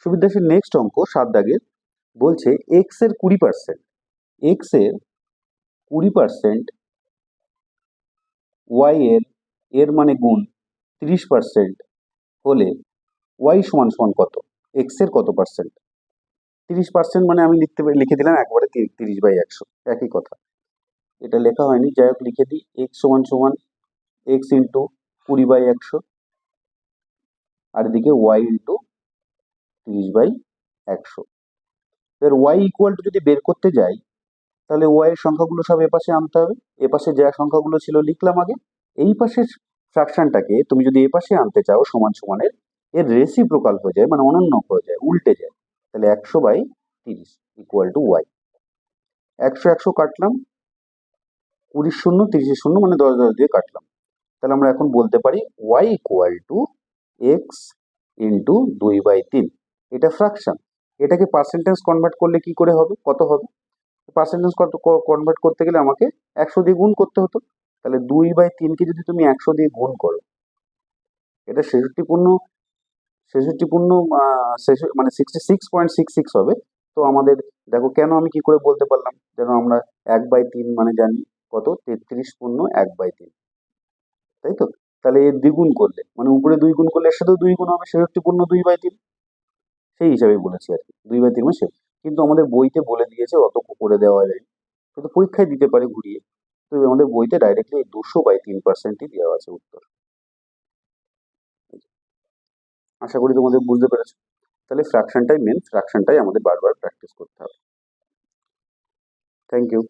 সুবিদ্যাসের next অঙ্ক 7 দাগের বলছে এক্স এর 20%, এক্স এর 20% ওয়াই এর মানে গুণ 30% হলে ওয়াই সমান সমান কত? এক্স এর কত পার্সেন্ট? 30% মানে আমি লিখে দিলাম একবারে 30/100, একই কথা। এটা লেখা হয়নি, যাই হোক লিখে দিই। এক্স সমান সমান এক্স ইন্টু 20/100, আর এদিকে ওয়াই ইন্টু 30/100। এবার ওয়াই ইকুয়াল টু যদি বের করতে যাই, তাহলে ওয়াই এর সংখ্যাগুলো সব এপাশে আনতে হবে। এপাশে যা সংখ্যাগুলো ছিল লিখলাম আগে। এই পাশের ফ্র্যাকশনটাকে তুমি যদি এপাশে আনতে চাও সমান সমানের, এর রেসিপ্রোকাল হয়ে যায়, মানে অনন্য হয়ে যায়, উল্টে যায়। তাহলে 100/30 ইকুয়াল টু ওয়াই। 100 কাটলাম, 20 শূন্য 30 শূন্য মানে 10 দিয়ে কাটলাম। তাহলে আমরা এখন বলতে পারি Y equal to X into 2/3। এটা ফ্র্যাকশন। এটাকে পার্সেন্টেজ কনভার্ট করলে কি করে হবে, কত হবে? পার্সেন্টেজ কনভার্ট করতে গেলে আমাকে 100 দিয়ে গুণ করতে হতো। তাহলে 2/3কে যদি তুমি 100 দিয়ে গুণ করো, এটা 66 মানে 66.66 হবে। তো আমাদের দেখো কেন আমি কি করে বলতে পারলাম, যেন আমরা 1/3 মানে জানি কত, 33.1/3, তাই তো? তাহলে এর দ্বিগুণ করলে, মানে উপরে 2 গুণ করলে এর সাথেও 2 গুণ হবে, 66.2/3, সেই হিসাবে বলেছি আর কি। 2/3 মানে সে, কিন্তু আমাদের বইতে বলে দিয়েছে অত করে দেওয়া যায়, কিন্তু পরীক্ষায় দিতে পারে ঘুরিয়ে। তো আমাদের বইতে ডাইরেক্টলি 200/3%ই দেওয়া আছে উত্তর। আশা করি তোমাদের বুঝতে পেরেছো। তাহলে ফ্র্যাকশনটাই মেন, ফ্র্যাকশনটাই আমাদের বারবার প্র্যাকটিস করতে হবে। Thank you.